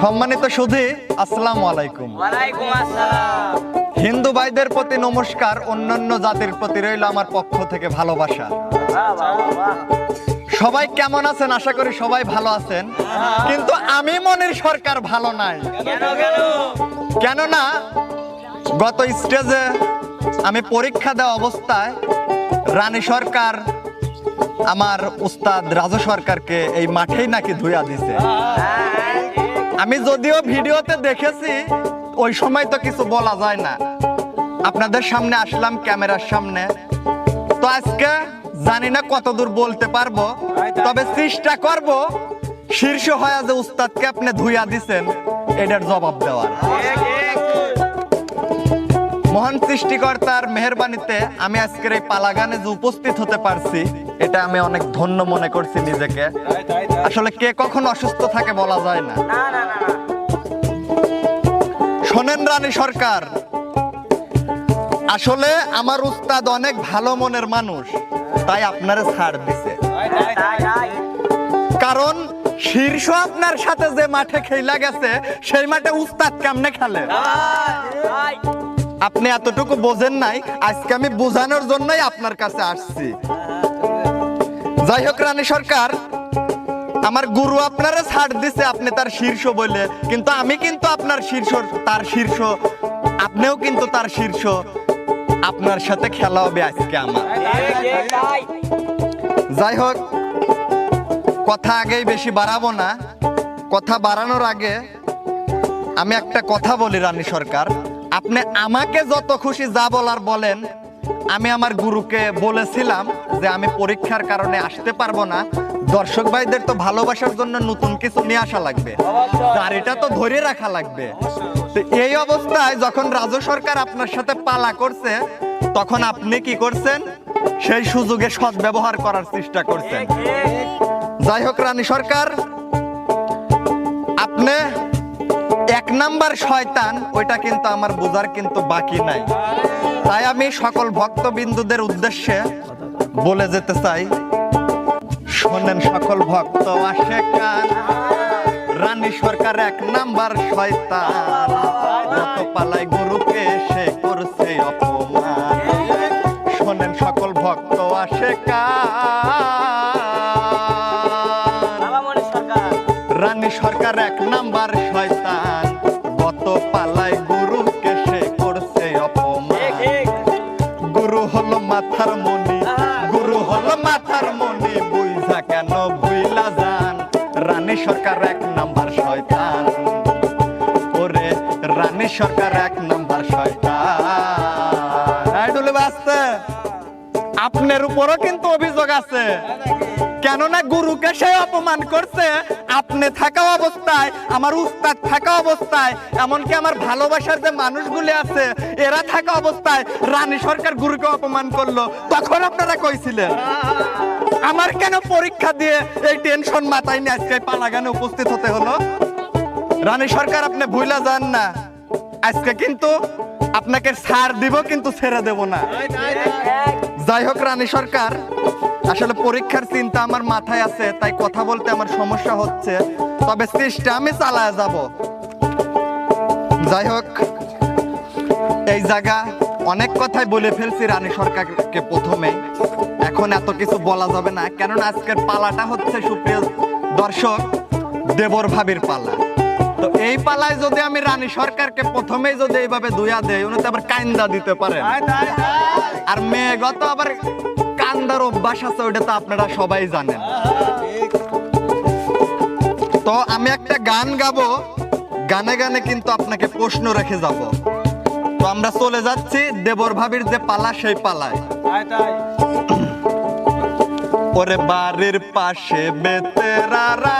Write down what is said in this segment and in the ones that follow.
সম্মানিত সুধী, আসসালামু আলাইকুম। ওয়ালাইকুম আসসালাম। হিন্দু ভাইদের প্রতি নমস্কার, অন্যান্য জাতির প্রতি রইল আমার পক্ষ থেকে ভালোবাসা। বাহ, বাহ, বাহ। সবাই কেমন আছেন? আশা করি সবাই ভালো আছেন, কিন্তু আমি মনির সরকার ভালো নাই। কেন কেন? কেননা গত স্টেজে আমি পরীক্ষা দেওয়া অবস্থায় রানী সরকার আমার উস্তাদ রাজু সরকারকে এই মাঠেই নাকি ধুইয়া দিছে। আমি যদিও ভিডিওতে দেখেছি, ওই সময় তো কিছু বলা যায় না। আপনাদের সামনে আসলাম ক্যামেরার সামনে, তো আজকে জানি না কতদূর বলতে পারবো, তবে চেষ্টা করব শীর্ষ হয়ে যে উস্তাদকে আপনি ধুইয়া দিছেন এটার জবাব দেওয়ার। মহান সৃষ্টিকর্তার মেহেরবানিতে আমি আজকের এই পালাগানে যে উপস্থিত হতে পারছি, এটা আমি অনেক ধন্য মনে করছি নিজেকে। আসলে কে কখন অসুস্থ থাকে বলা যায় না। না না না। শোনেন রানী সরকার, আসলে আমার উস্তাদ অনেক ভালো মনের মানুষ, তাই আপনারে ছাড় দিছে। কারণ শীর্ষ আপনার সাথে যে মাঠে খেলা গেছে সেই মাঠে উস্তাদ কেমনে খেলে আপনি এতটুকু বোঝেন নাই। আজকে আমি বোঝানোর জন্যই আপনার কাছে আসছি। যাই হোক রানী সরকার, আমার গুরু আপনারা ছাড় দিছে, আপনি তার শীর্ষ বলে, কিন্তু আমি কিন্তু আপনার শীর্ষ, তার শীর্ষ, আপনিও কিন্তু তার শীর্ষ। আপনার সাথে খেলা হবে আজকে আমার। যাই হোক, কথা আগেই বেশি বাড়াবো না। কথা বাড়ানোর আগে আমি একটা কথা বলি রানী সরকার, আপনি আমাকে যত খুশি যা বলার বলেন। আমি আমার গুরুকে বলেছিলাম যে আমি পরীক্ষার কারণে আসতে পারবো না, দর্শক ভাইদের তো ভালোবাসার জন্য নতুন কিছু নিয়ে আসা লাগবে, দাড়িটা তো ধরে রাখা লাগবে। তো এই অবস্থায় যখন রাজু সরকার আপনার সাথে পালা করছে, তখন আপনি কি করছেন? সেই সুযোগে সদ্ব্যবহার করার চেষ্টা করছেন। যাই হোক রানী সরকার, আপনি এক নাম্বার শয়তান, ওইটা কিন্তু আমার বোঝার কিন্তু বাকি নাই। তাই আমি সকল ভক্তবিন্দুদের উদ্দেশ্যে বলে যেতে চাই, শোনেন সকল ভক্ত আশেকান, রানী সরকার এক নাম্বার শয়তান, যত পালায় গুরুকে সে করছে অপমান। শোনেন সকল ভক্ত আশেকান, রানী সরকার এক নাম্বার শয়তান, গত পালায় গুরুকে সে করছে অপমান। গুরু হলো মাথার মনি, গুরু হলো মাথার মনি, বুঝা কেন ভুইলা যান। রানী সরকার এক নাম্বার শয়তান, ওরে রানী সরকার এক নাম্বার শয়তান। আইডলে বাসতে আপনার উপরও কিন্তু অভিযোগ আছে, কেননা গুরুকে সে অপমান করছে আপনি থাকা অবস্থায়, আমার উস্তাদ থাকা অবস্থায়, এমনকি আমার ভালোবাসার যে মানুষগুলি আছে এরা থাকা অবস্থায় রানী সরকার গুরুকে অপমান করলো। তখন আপনারা কইছিলেন। আমার কেন পরীক্ষা দিয়ে এই টেনশন মাথায় নিয়ে আজকে পালাগানে উপস্থিত হতে হলো? রানী সরকার আপনি ভুলা যান না, আজকে কিন্তু আপনাকে ছাড় দিব, কিন্তু ছেড়ে দেব না। যাই হোক রানী সরকার, আসলে পরীক্ষার চিন্তা আমার মাথায় আছে, তাই কথা বলতে আমার সমস্যা হচ্ছে, তবে চেষ্টা আমি চালায় যাব। যাই হোক, এই জায়গা অনেক কথাই বলে ফেলছি রানী সরকারকে প্রথমে, এখন এত কিছু বলা যাবে না, কেননা আজকের পালাটা হচ্ছে সুপ্রিয় দর্শক দেবর ভাবির পালা। তো এই পালায় যদি আমি রানী সরকারকে প্রথমেই যদি এইভাবে ধুইয়া দেই, উনি তো আবার কান্দা দিতে পারেন, আর মেয়েগত আবার কান্দার অভ্যাস আছে, ওটা তো আপনারা সবাই জানেন। তো আমি একটা গান গাবো, গানে গানে কিন্তু আপনাকে প্রশ্ন রেখে যাব। তো আমরা চলে যাচ্ছি দেবর ভাবির যে পালা, সেই পালায়। ওরে বাড়ির পাশে বেতেরারা,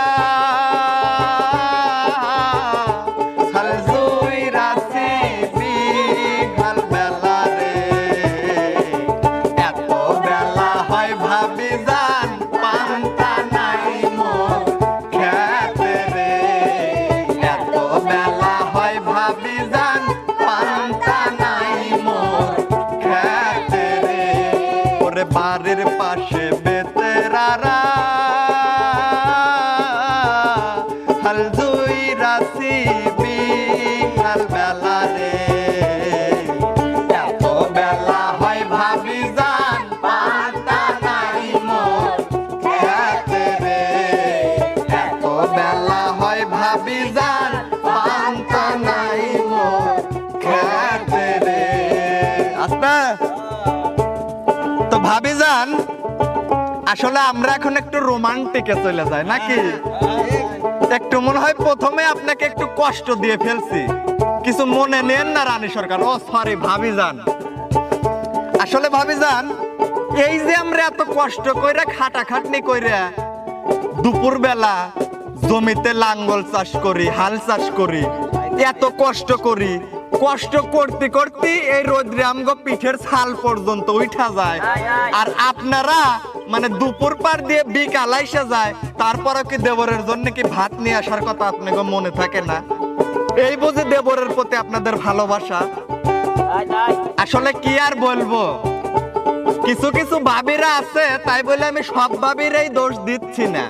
বাড়ির পাশে বেতেরারা, হাল দুই রাশি পান্তা নাই মোর খেতে রে। এত বেলা হয় ভাবি যান পান্তা নাই মোর খেতে রে। আস্তে তো ভাবি যান, আসলে আমরা এখন একটু রোমান্টিকে চলে যাই নাকি? একটু মনে হয় প্রথমে আপনাকে একটু কষ্ট দিয়ে ফেলছি, কিছু মনে নেন না রানী সরকার। ও সরি ভাবি যান, আসলে ভাবি যান এই যে আমরা এত কষ্ট কইরা খাটাখাটনি কইরা দুপুর বেলা জমিতে লাঙ্গল চাষ করি, হাল চাষ করি, এত কষ্ট করি, কষ্ট করতে করতে এই রোদ্রে আমগো পিঠের ছাল পর্যন্ত উঠা যায়, আর আপনারা মানে দুপুর পার দিয়ে বিকাল আইসা যায়, তারপরও কি দেবরের জন্য কি ভাত নিয়ে আসার কথা আপনাকে মনে থাকে না? এই বুঝি দেবরের প্রতি আপনাদের ভালোবাসা। আসলে কি আর বলবো, কিছু কিছু ভাবিরা আছে, তাই বলে আমি সব ভাবিরাই দোষ দিচ্ছি না।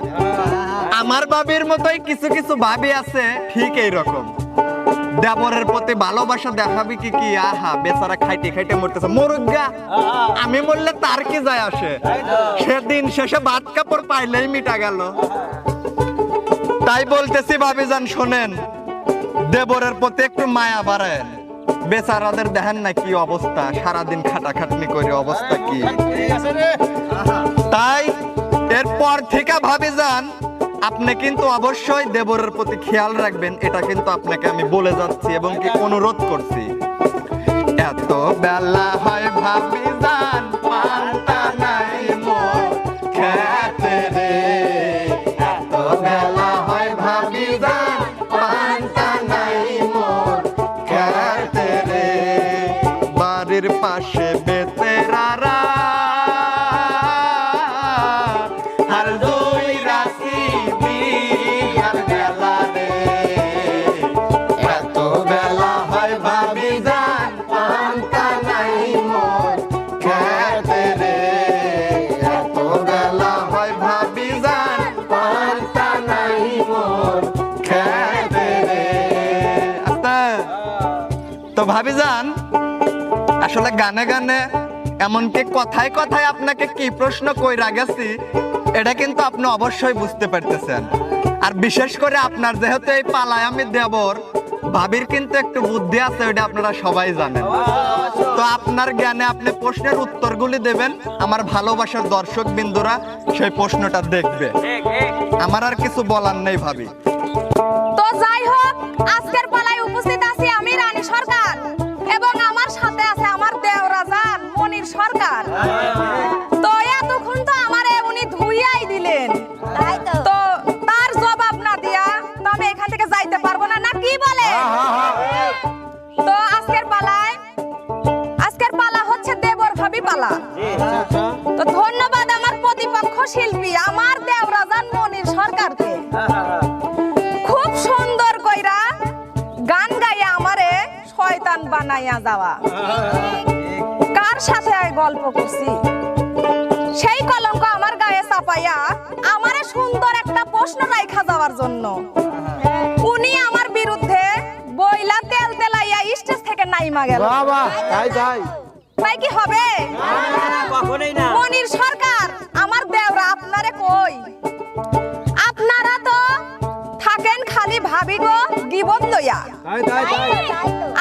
আমার ভাবির মতোই কিছু কিছু ভাবি আছে ঠিক এইরকম, দেবরের প্রতি ভালোবাসা দেখাবি কি কি, আহা বেচারা খাইতে খাইতে মরতেছে, মরুগা, আমি মরলে তার কি যায় আসে, সেদিন শেষে ভাত কাপড় পাইলেই মিটা গেল। তাই বলতেছি ভাবি যান শোনেন, দেবরের প্রতি একটু মায়া বাড়েন। বেচারাদের দেখেন না কি অবস্থা, সারাদিন খাটাখাটনি করে অবস্থা কি। তাই এরপর থেকে ভাবি যান আপনি কিন্তু অবশ্যই দেবরের প্রতি খেয়াল রাখবেন, এটা কিন্তু আপনাকে আমি বলে যাচ্ছি এবং কি অনুরোধ করছি। এত বেলা হয় ভাবি যান পান্তা নাই মোর খেতে রে। এত বেলা হয় ভাবি যান পান্তা নাই মোর খেতে রে। বাড়ির পাশে বেতেরারা হাল দুই রাখি বিহার বেলা রে। এত বেলা হয় ভাবি যান পান্তা নাই মোর খেতে রে। এত বেলা হয় ভাবি যান পান্তা নাই মোর খেতে রে। তো ভাবি যান আসলে গানে গানে এমনকি কথায় কথায় আপনাকে কি প্রশ্ন কইরা গেছি এটা কিন্তু আপনি অবশ্যই বুঝতে পারতেছেন। আর বিশেষ করে আপনার যেহেতু এই পালায় আমি দেবর, ভাবির কিন্তু একটু বুদ্ধি আছে, ওটা আপনারা সবাই জানেন। তো আপনার জ্ঞানে আপনি প্রশ্নের উত্তরগুলি দেবেন, আমার ভালোবাসার দর্শক বিন্দুরা সেই প্রশ্নটা দেখবে। আমার আর কিছু বলার নেই ভাবি। তো যাই হোক, আজকের পালায় উপস্থিত আছি আমি রানী সরকার এবং আমার সাথে আছে আমার দেওরা জান মনির সরকার। তো এতক্ষণ তো আমারে উনি ধুইয়াই দিলেন, তো তার জবাব না দিয়া তো আমি এখান থেকে যাইতে পারবো না, না কি বলে? তো আজকের পালা হচ্ছে দেবর ভাবি পালা। তো ধন্যবাদ আমার প্রতিপক্ষ শিল্পী আমার দেওরা জান মনির সরকারকে, খুব সুন্দর কইরা গান গাইয়া আমারে শয়তান বানাইয়া যাওয়া। কার সাথে গল্প করছি সেই কলঙ্ক আমার গায়ে চাপাইয়া আমারে সুন্দর একটা প্রশ্ন রাইখা যাওয়ার জন্য উনি আমার বিরুদ্ধে বইলা তেল তেলাইয়া স্টেজ থেকে নাইমা গেল। তাই কি হবে? মনির সরকার আমার দেওরা আপনারে কই, আপনারা তো থাকেন খালি ভাবি গো গিবত লইয়া,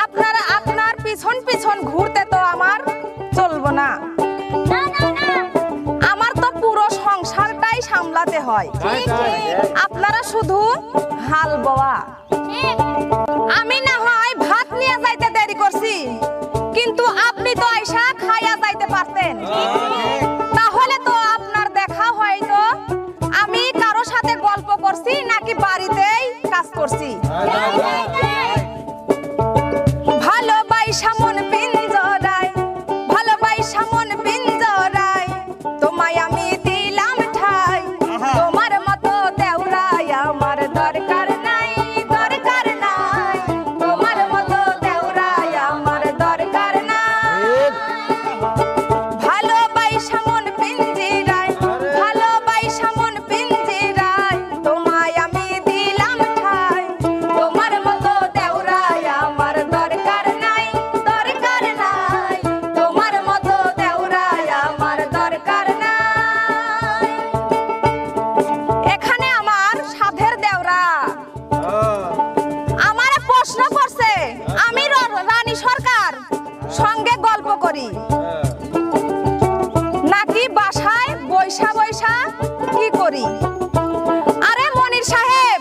আপনারা আপনার পিছন পিছন ঘুরতে তো আমার চলবো না। আমার তো পুরো সংসারটাই সামলাতে হয়, আপনারা শুধু হাল বোয়া। আমি না হয় ভাত নিয়ে যাইতে দেরি করছি, কিন্তু আপনি তো আইসা খাইয়া যাইতে পারতেন, তাহলে তো আপনার দেখা হয়তো আমি কারো সাথে গল্প করছি নাকি বাড়িতেই কাজ করছি। ভালোবাসা মন পিঞ্জরায়, ভালোবাসা মন পিঞ্জরায়, তোমায় আমি দিলাম ঠাই, তোমার মতো দেওরাই আমার দরকার নাই, দরকার নাই, তোমার মতো দেওরাই আমার দরকার নাই। ভালোবাসা বৈশা বৈশা কি করি? আরে মনির সাহেব,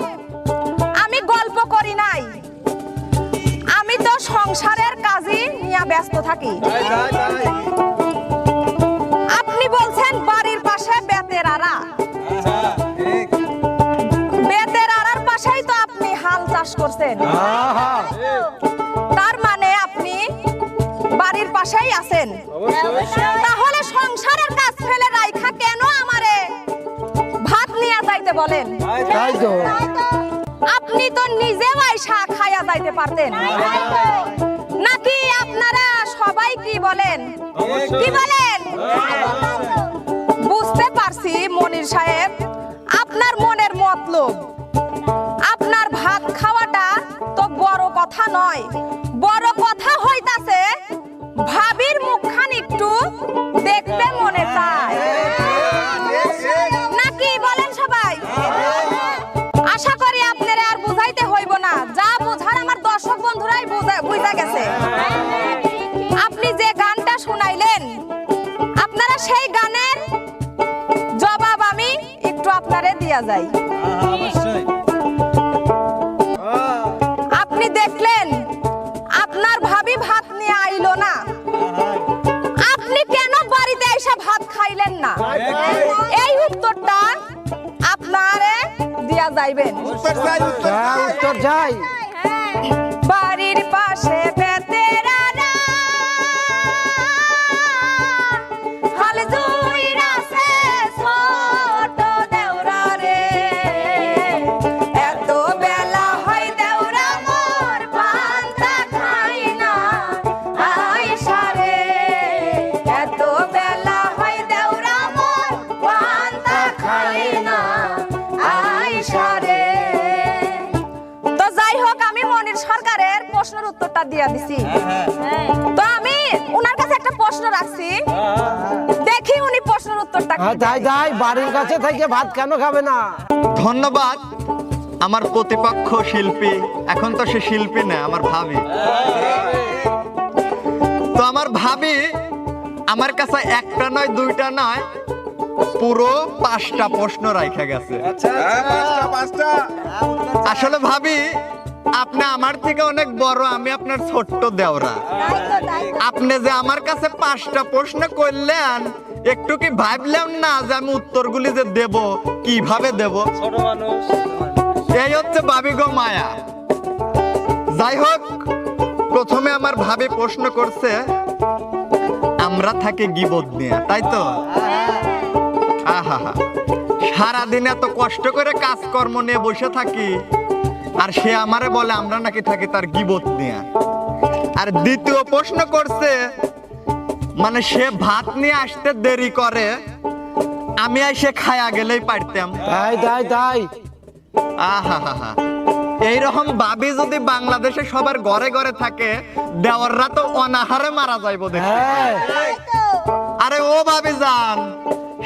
আমি গল্প করি নাই, আমি তো সংসারের কাজই নিয়ে ব্যস্ত থাকি। আপনি বলছেন বাড়ির পাশে বেতের আড়া, বেতের আড়ার পাশেই তো আপনি হাল চাষ করছেন, তার মানে আপনি বাড়ির পাশেই আছেন। তাহলে সংসারের কাজ ফেলে রাইখা কেন আমারে ভাত নিয়ে যাইতে বলেন? আপনি তো নিজেও আইসা খাইয়া যাইতে পারতেন। নাকি আপনারা সবাই কি বলেন? কি বলেন? বুঝতে পারছি মনির সাহেব, আপনার মনের মতলব। আপনার ভাত খাওয়াটা তো বড় কথা নয়, বড় কথা হইতাছে ভাবির মুখখান একটু দেখতে মনে চায়। নাকি বলেন সবাই? আশা করি আপনারা আর বুঝাইতে হইব না, যা বুঝার আমার দর্শক বন্ধুরাই বুঝা গেছে। আপনি যে গানটা শুনাইলেন, আপনারা সেই গানের জবাব আমি একটু আপনারে দিয়া যাই। আপনি দেখলেন আপনার ভাবি ভাত নিয়ে আইলো না, আপনি কেন বাড়িতে এসে ভাত খাইলেন না? এই উত্তরটা আপনারে দিয়া যাইবেন। উত্তর যাই। বাড়ির পাশে বেতের আড়া, হাল জুইরাছে ছোট দেওরা রে, এত বেলা হয় দেওরা মোর পান্তা খাই না আইসা রে, এত বেলা হয় দেওরা মোর পান্তা খাই না আইসা রে। তো যাই হোক, আমি মনির সরকারের প্রশ্নের উত্তরটা দিয়া দিছি। তো আমি ওনার কাছে একটা প্রশ্ন রাখছি, দেখি উনি প্রশ্নের উত্তরটা কি যাই যাই, বাড়ির কাছে থেকে ভাত কেন খাবে না? ধন্যবাদ আমার প্রতিপক্ষ শিল্পী, এখন তো সে শিল্পী না, আমার ভাবি। তো আমার ভাবি আমার কাছে একটা নয় দুইটা নয় পুরো 5টা প্রশ্ন রাখা গেছে। আসলে ভাবি আপনি আমার থেকে অনেক বড়, আমি আপনার ছোট্ট দেওরা। আপনি যে আমার কাছে 5টা প্রশ্ন করলেন, একটু কি ভাবলেন না যে আমি উত্তরগুলি যে দেব কিভাবে দেব? ছোট মানুষ। এই হচ্ছে ভাবি গো মায়া। যাই হোক, প্রথমে আমার ভাবি প্রশ্ন করছে আমরা থাকি গীবত নিয়ে, তাই তো? আহা, সারাদিন এত কষ্ট করে কাজকর্ম নিয়ে বসে থাকি, আর সে আমারে বলে আমরা নাকি থাকি তার গীবত নিয়ে। আর দ্বিতীয় প্রশ্ন করছে মানে সে ভাত নিয়ে আসতে দেরি করে, আমি এসে খায়া গেলেই পারতাম। তাই তাই তাই। আহা, এইরকম ভাবি যদি বাংলাদেশে সবার ঘরে ঘরে থাকে, দেওয়াররা তো অনাহারে মারা যাইব দেখি। আরে ও ভাবি যান,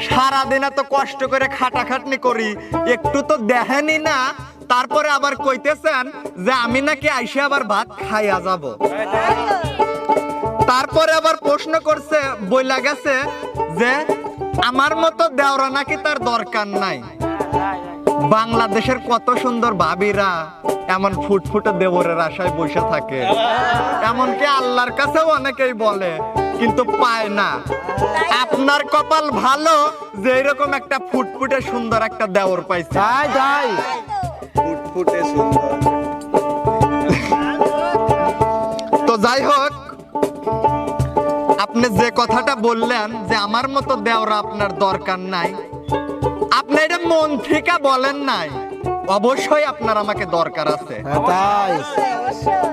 সারাদিন এত কষ্ট করে খাটাখাটনি করি, একটু তো দেখেনি না, তারপরে আবার কইতেছেন যে আমি নাকি আইসে আবার ভাত খাইয়া যাব। তারপরে আবার প্রশ্ন করছে, বইলা গেছে যে আমার মতো দেওরা নাকি তার দরকার নাই। বাংলাদেশের কত সুন্দর ভাবিরা এমন ফুটফুটে দেবরের আশায় বসে থাকে, এমনকি আল্লাহর কাছেও অনেকেই বলে কিন্তু পায় না। আপনার কপাল ভালো যে এরকম একটা ফুটফুটে সুন্দর একটা দেওর পাইছে। তাই তাই। ফুটফুটে সুন্দর। তো যাই হোক, আপনি যে কথাটা বললেন যে আমার মতো দেওরা আপনার দরকার নাই, আপনি এটা মন থেকে বলেন নাই, অবশ্যই আপনার আমাকে দরকার আছে। তাই।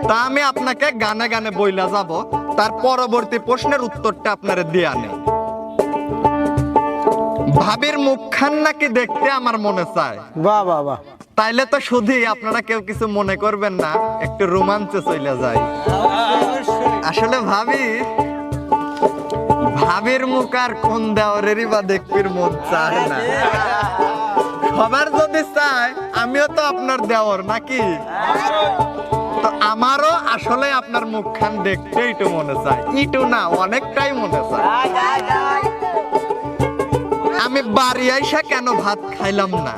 তা আমি আপনাকে গানে গানে বইলা যাব, তার পরবর্তী প্রশ্নের উত্তরটা আপনারা দিয়া নেই। ভাবির মুখখান নাকি দেখতে আমার মনে চায়। বাহ বাহ বাহ। তাইলে তো শুধুই আপনারা কেউ কিছু মনে করবেন না, একটু রোমাঞ্চে চলে যায়। আসলে ভাবির মুখ আর কোন দেওয়ারেরই বা দেখবির মন চায় না। সবার যদি চায়, আমিও তো আপনার দেওর নাকি, তো আমারও আসলে আপনার মুখখান দেখতে একটু মনে চায়, একটু না অনেকটাই মনে চায়। আমি বাড়ি আইসা কেন ভাত খাইলাম না,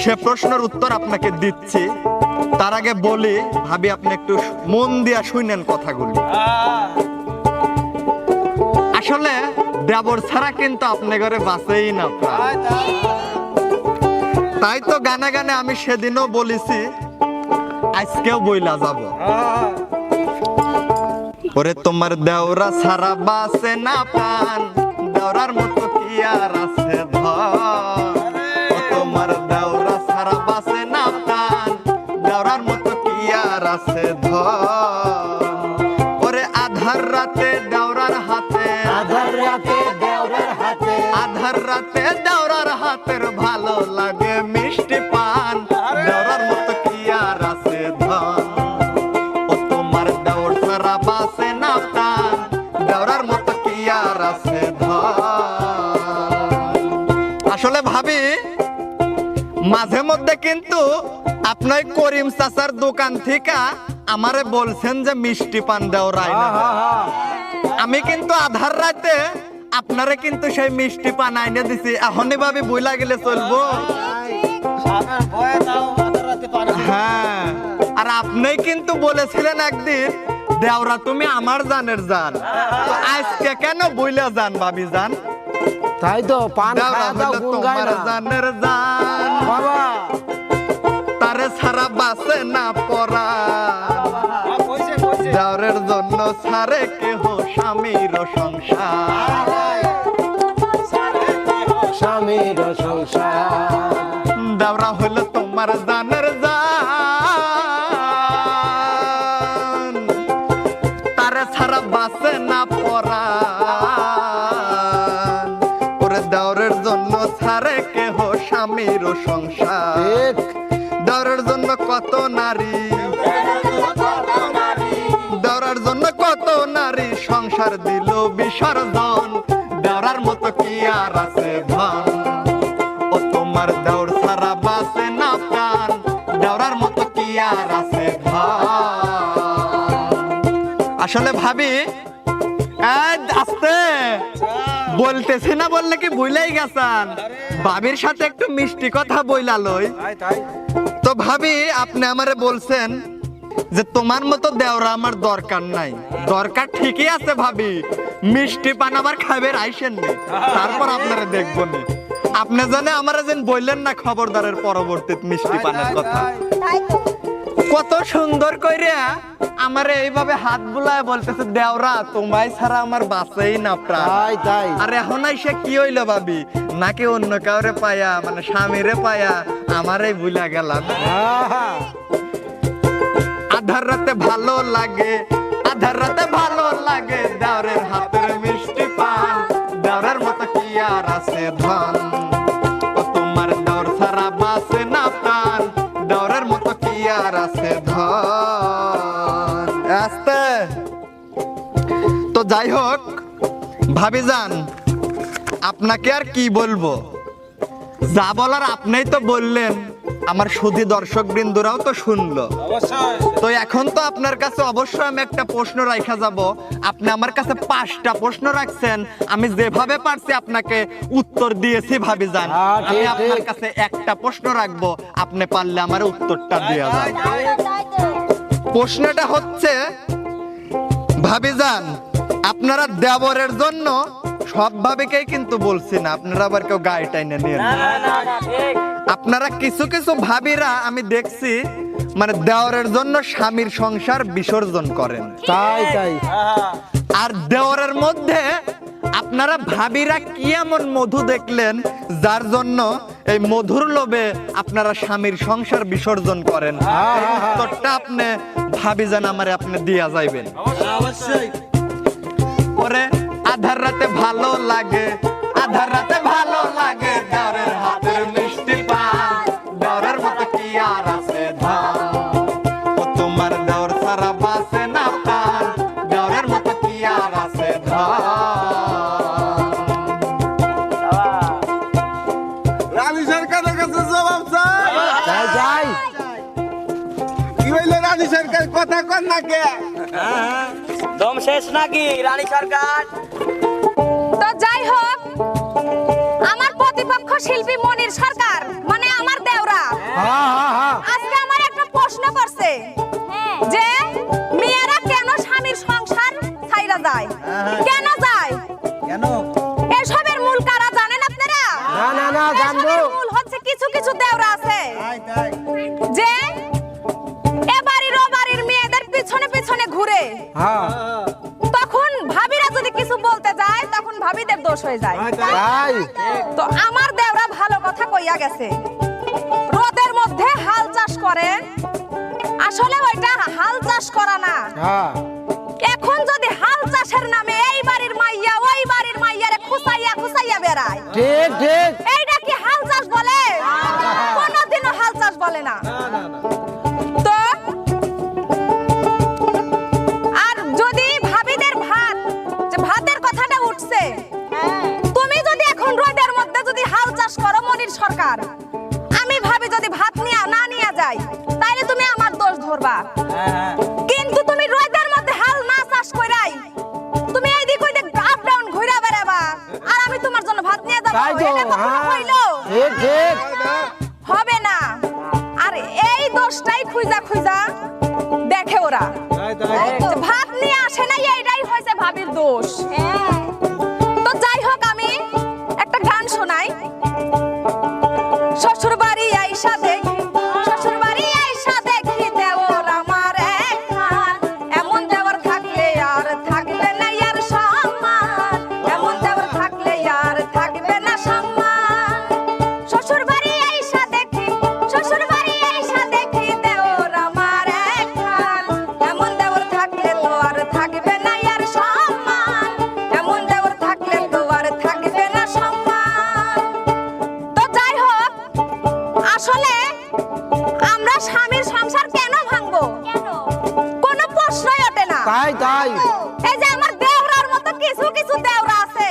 সে প্রশ্নের উত্তর আপনাকে দিচ্ছি। তার আগে বলি ভাবি, আপনি একটু মন দিয়া শুনেন কথাগুলি। আসলে দেবর ছাড়া কিন্তু আপনি ঘরে বাঁচেই না প্রাণ। তাই তো গানে গানে আমি সেদিনও বলেছি, আজকেও বইলা যাব। ওরে তোমার দেওরা ছাড়া বাঁচে না প্রাণ, দেওরার মতো কি আর আছে ধন। ও তোমার দেওরা ছাড়া বাঁচে না প্রাণ, দেওরার মতো কি আর আছে ধন। ওরে আধার রাতে দেওরার হাতে, আধার রাতে দেওরার হাতে, আধার রাতে দেওরার হাতের ভালো লাগে মিষ্টি পান, দেওরার মতো কি আর আছে ধন। ও তোমার দেওর ছাড়া বাঁচে না প্রাণ, দেওরার মতো কি আর আছে ধন। আসলে ভাবি, মাঝে মধ্যে কিন্তু আপনার করিম চাচার দোকান থেকে আমারে বলছেন যে মিষ্টি পান দেওরাই না। আমি কিন্তু আধার রাতে আপনারে কিন্তু সেই মিষ্টি পান আইনে দিছি। এখনই ভাবি বইলা গেলে চলবো? হ্যাঁ, আর আপনি কিন্তু বলেছিলেন একদিন, দেওরা তুমি আমার জানের জান। তো আজকে কেন বইলা যান ভাবি যান? তাই তো পান দেওরা খাওয়া দাও, হলো গুণ গায় তোমার না। জানের জান, বাবা তারে ছাড়া বাঁচে না পরা। দেওরের জন্য ছাড়ে কেহ স্বামীর সংসার, স্বামীর সংসার। দেওরা হইলো তোমার জানের জান, তারে ছাড়া বাঁচে না পরা। ওরে দেওরের জন্য ছাড়ে কেহ স্বামীর সংসার। ঠিক। দেওরের জন্য কত নারী, দেওরার জন্য কত নারী সংসার দিল বিসর্জন। দেওরার মতো কি আর আছে ধন। ও তোমার দেওর ছাড়া বাঁচে না প্রাণ, দেওরার মতো কি আর আছে ধন। আসলে ভাবি, আস্তে বলতেছি না বললে কি ভুলেই গেছেন? ভাবির সাথে একটু মিষ্টি কথা বইলা লই। তো ভাবি, আপনি আমারে বলছেন যে তোমার মতো দেওরা আমার দরকার নাই। দরকার ঠিকই আছে ভাবি, মিষ্টি পান আবার খাইবে আইসেন নি, তারপর আপনারা দেখবো নি। আপনি জানে আমারে যেন বললেন না খবরদারের পরবর্তীতে মিষ্টি পানের কথা। কত সুন্দর কইরে আমারে এইভাবে হাত বুলায় বলতেছে, দেওরা তোমায় ছাড়া আমার বাঁচেই না প্রাণ। তাই তাই। আর এখন আইসে কি হইলো ভাবি, নাকি অন্য কাউরে পায়া, মানে স্বামীরে পায়া আমারই ভুলা গেলাম। আহা, আধার রাতে ভালো লাগে, আধার রাতে ভালো লাগে দেওরের হাতের মিষ্টি পান। দেওরের মতো কি আর আছে ধন। ও তোমার দেওর ছাড়া বাঁচে না প্রাণ, দেওরের মতো কি আর আছে ধন। আস্তে তো যাই হোক ভাবি যান, আপনাকে আর কি বলবো, যা বলার আপনিই তো বললেন, আমার সুধী দর্শক বৃন্দরাও তো শুনলো। তো এখন তো আপনার কাছে অবশ্যই আমি একটা প্রশ্ন রাখা যাব। আপনি আমার কাছে 5টা প্রশ্ন রাখছেন, আমি যেভাবে পারছি আপনাকে উত্তর দিয়েছি ভাবি যান। হ্যাঁ, আমি ঠিক, আপনার ঠিক। কাছে একটা প্রশ্ন রাখবো, আপনি পারলে আমার উত্তরটা দিয়ে যান। প্রশ্নটা হচ্ছে ভাবি যান, আপনারা দেবরের জন্য সব ভাবিকেই কিন্তু বলছি না, আপনারা আবার কেউ গায়ে টাইনে নিয়ে নেন। আপনারা কিছু কিছু ভাবিরা আমি দেখছি মানে দেওরের জন্য স্বামীর সংসার বিসর্জন করেন। তাই তাই। আর দেওরের মধ্যে আপনারা ভাবিরা কি এমন মধু দেখলেন যার জন্য এই মধুর লোভে আপনারা স্বামীর সংসার বিসর্জন করেন? এই উত্তরটা আপনি ভাবি যান আমারে আপনি দিয়া যাইবেন। পরে আধার রাতে ভালো লাগে, আধার রাতে ভালো লাগে দেওরের হাতের মিষ্টি পান। দেওরের মতো কি আর আছে ধন। ও তোমার দেওর ছাড়া বাঁচে না প্রাণ, দেওরের মতো কি আর আছে ধন। রানী সরকারের কাছে জবাব চাই। তাই যাই। কি হইলো রানী সরকার কথা কর না কে? দম শেষ নাকি রানী সরকার? তো যাই হোক, করছে যে মেয়েরা কেন স্বামীর সংসার ছাইরা যায়, কেন যায়, কেন এসবের মূল কারা জানেন আপনারা? না না না জানবো। এসবের মূল হচ্ছে কিছু কিছু দেওরা আছে তাই যে এ বাড়ির ও বাড়ির মেয়েদের পিছনে পিছনে ঘুরে, হ্যাঁ তখন ভাবিরা যদি কিছু বলতে যায় তখন ভাবিদের দোষ হয়ে যায়। তাই তো আমার দেওরা ভালো কথা কইয়া গেছে, রোদের মধ্যে হাল চাষ করে, আসলে ওইটা হাল চাষ করা না। হ্যাঁ এখন যদি হাল চাষের নামে এই বাড়ির মাইয়া ওই বাড়ির মাইয়ারে খুসাইয়া খুসাইয়া বেড়ায়, ঠিক ঠিক এইটা কি হাল চাষ বলে? কোনোদিনও হাল চাষ বলে না। তো আর যদি ভাবিদের ভাত, যে ভাতের কথাটা উঠছে, তুমি যদি এখন রোদের মধ্যে যদি হাল চাষ করো মনির সরকার, আমি ভাবি যদি ভাত নিয়ে না নিয়ে যাই তাইলে তুমি আমার দোষ ধরবা। কিন্তু তুমি রোদের মধ্যে হাল না চাষ কইরাই তুমি এইদিক ওইদিক আপ ডাউন ঘুরা বেড়াবা, আর আমি তোমার জন্য ভাত নিয়ে যাবো, তাই তো এটা কখনো হ্যাঁ হইলো? ঠিক ঠিক হবে না। আর এই দোষটাই খুঁজা খুঁজা দেখে ওরা, যে ভাত নিয়ে আসে না, এইটাই হয়েছে ভাবির দোষ। তো যাই হোক, আমি একটা গান শোনাই। শ্বশুর বাড়ি আইসা দেখি, শ্বশুর বাড়ি আইসা দেখি দেওর আমার একখান, এমন দেওর থাকলে আর থাকবে না আর সম্মান, এমন দেওর থাকলে আর থাকবে না সম্মান। শ্বশুর বাড়ি আইসা দেখি, শ্বশুর বাড়ি আইসা দেখি দেওর আমার একখান, এমন দেওর থাকলে তো আর থাকবে না আর সম্মান, এমন দেওর থাকলে তো আর থাকবে না সম্মান। তো যাই হোক, আসলে আমরা স্বামীর সংসার কেন ভাঙবো? কোনো প্রশ্নই ওঠে না। তাই তাই এই যে আমার দেওরার মতো কিছু কিছু দেওরা আছে,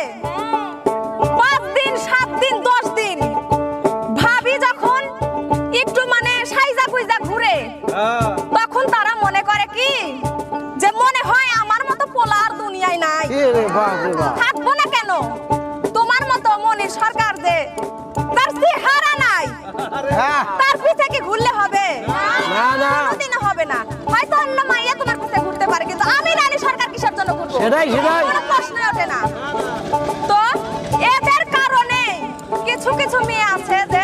5 দিন 7 দিন 10 দিন ভাবি যখন একটু মানে সাইজা কুইজা ঘুরে, তখন তারা মনে করে কি যে মনে হয় আমার মতো পোলা আর দুনিয়ায় নাই, কি রে বাপ রে বাপ থাকবো না কেন? তোমার মতো মনির সরকার যে তার চেহারা নাই, হ্যাঁ তার পিছে কি ঘুরলে হবে? না না কোনোদিনও হবে না। হয়তো অন্য মাইয়া তোমার পিছে ঘুরতে পারে, কিন্তু আমি রানী সরকার কিসের জন্য ঘুরবো? সেটাই, সেটাই। কোনো প্রশ্নই ওঠে না। তো এদের কারণে কিছু কিছু মেয়ে আছে যে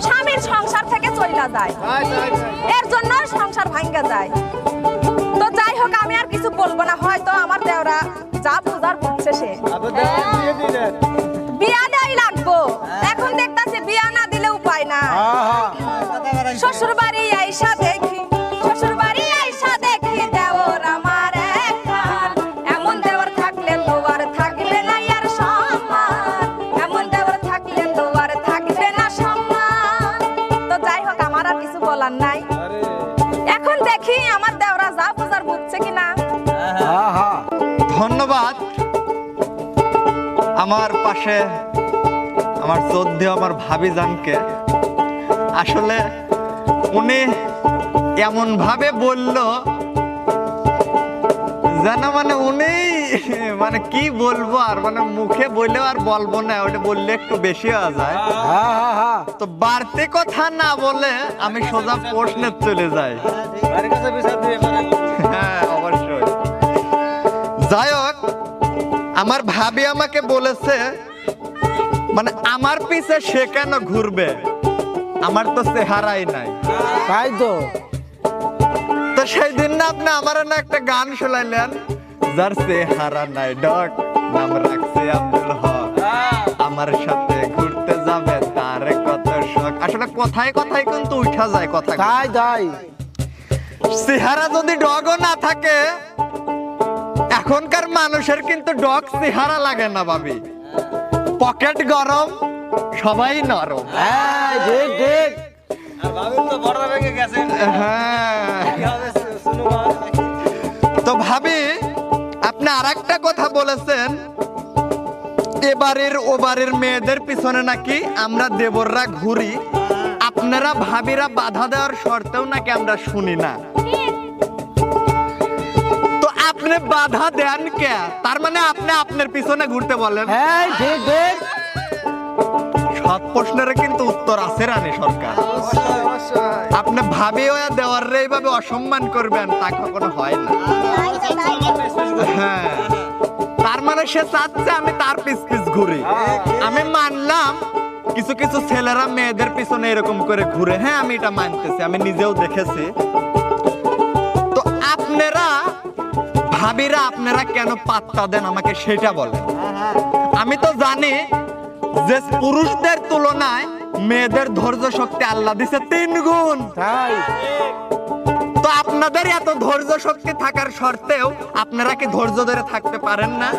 স্বামীর সংসার থেকে চইলা যায়, এর জন্য সংসার ভাঙ্গা যায়। তো যাই হোক, আমি আর কিছু বলবো না, হয়তো আমার দেওরা যা বুঝার বুঝছে সে। বিয়া দেওয়াই লাগবো, এখন দেখতাছে বিয়া না দিলে উপায় না। শ্বশুর বাড়ি আইসা দেখি, শ্বশুর বাড়ি আইসা দেখি দেওর আমার একখান, এমন দেওর থাকলে তো আর থাকবে না আর সম্মান, এমন দেওর থাকলে তো আর থাকবে না সম্মান। তো যাই হোক, আমার আর কিছু বলার নাই। এখন দেখি আমার দেওরা যা বুঝার বুঝছে কিনা। হ্যাঁ হ্যাঁ ধন্যবাদ। আমার পাশে আমার শ্রদ্ধে আমার ভাবি জানকে, আসলে উনি এমন ভাবে বলল যেন মানে উনি মানে কি বলবো আর, মানে মুখে বললেও আর বলবো না, ওটা বললে একটু বেশি হয়ে যায়। হ্যাঁ হ্যাঁ হ্যাঁ তো বাড়তি কথা না বলে আমি সোজা প্রশ্নে চলে যাই। হ্যাঁ অবশ্যই। যাই হোক, আমার ভাবি আমাকে বলেছে মানে আমার পিছে সে কেন ঘুরবে, আমার তো চেহারাই নাই। তাই তো তো সেই দিন না আপনি আমার না একটা গান শোনাইলেন, যার চেহারা নাই ডক, নাম রাখছে আব্দুল হক, আমার সাথে ঘুরতে যাবে তার কত শখ। আসলে কথায় কথায় কিন্তু উঠা যায় কথা। তাই তাই চেহারা যদি ডগও না থাকে, এখনকার মানুষের কিন্তু ডগ চেহারা লাগে না ভাবি, পকেট গরম, সবাই নরম। হ্যাঁ ঠিক ঠিক হ্যাঁ। তো ভাবি, আপনি আরেকটা কথা বলেছেন, এবারের ও বাড়ির মেয়েদের পিছনে নাকি আমরা দেবররা ঘুরি, আপনারা ভাবিরা বাধা দেওয়ার শর্তেও নাকি আমরা শুনি না। তো আপনি বাধা দেন কে? তার মানে আপনি আপনার পিছনে ঘুরতে বলেন। হ্যাঁ ঠিক ঠিক সব প্রশ্নের কিন্তু উত্তর আছে রানী সরকার। আপনি ভাবি হয়ে দেওয়ার এইভাবে অসম্মান করবেন তা কখনো হয় না। হ্যাঁ, তার মানে সে চাচ্ছে আমি তার পিছ পিছ ঘুরি। আমি মানলাম কিছু কিছু ছেলেরা মেয়েদের পিছনে এরকম করে ঘুরে, হ্যাঁ আমি এটা মানতেছি, আমি নিজেও দেখেছি। তো আপনারা ভাবিরা আপনারা কেন পাত্তা দেন আমাকে সেটা বলেন। আমি তো জানি যে পুরুষদের তুলনায় মেয়েদের ধৈর্য শক্তি আল্লাহ দিছে 3 গুণ। তাই তো আপনাদের এত ধৈর্য শক্তি থাকার সত্ত্বেও আপনারা কি ধৈর্য ধরে থাকতে পারেন না?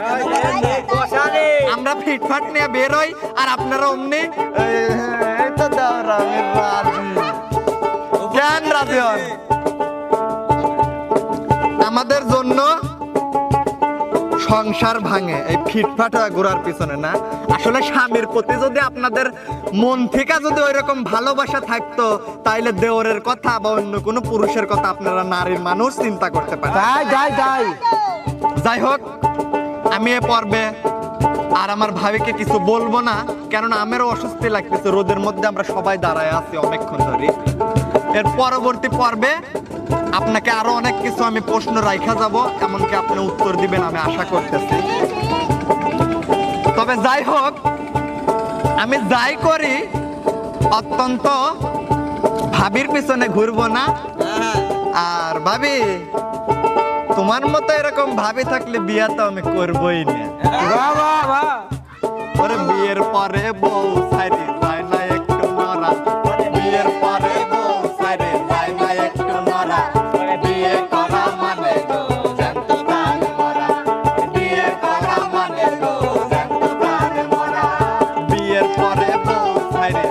আমরা ফিটফাট নিয়ে বেরোই আর আপনারা অমনি এই তো দাঁড়া, আমি রাজি। কেন রাজি হন? আমাদের জন্য সংসার ভাঙে এই ফিটফাট ঘোরার পিছনে না। আসলে স্বামীর প্রতি যদি আপনাদের মন থেকে যদি ওইরকম ভালোবাসা থাকতো তাইলে দেওরের কথা বা অন্য কোনো পুরুষের কথা আপনারা নারীর মানুষ চিন্তা করতে পারেন। তাই তাই তাই যাই হোক, আমি এ পর্বে আর আমার ভাবিকে কিছু বলবো না, কেননা আমারও অস্বস্তি লাগতেছে। রোদের মধ্যে আমরা সবাই দাঁড়ায় আছি অনেকক্ষণ ধরে। এর পরবর্তী পর্বে আপনাকে আরো অনেক কিছু আমি প্রশ্ন রাখা যাব, এমনকি আপনি উত্তর দিবেন আমি আশা করতেছি। তবে যাই হোক, আমি যাই করি অত্যন্ত ভাবির পিছনে ঘুরবো না। আর ভাবি, তোমার মতো এরকম ভাবি থাকলে বিয়া তো আমি করবোই না। বাহ বাহ বাহ ওরে বিয়ের পরে বউ সাইরে যায় না একটু মরা, বিয়ের পরে বউ সাইরে যায় না একটু মরা, বিয়ে করা মানে গো জ্যান্ত প্রাণ মরা, বিয়ে করা মানে গো জ্যান্ত প্রাণ মরা, বিয়ের পরে বউ সাইরে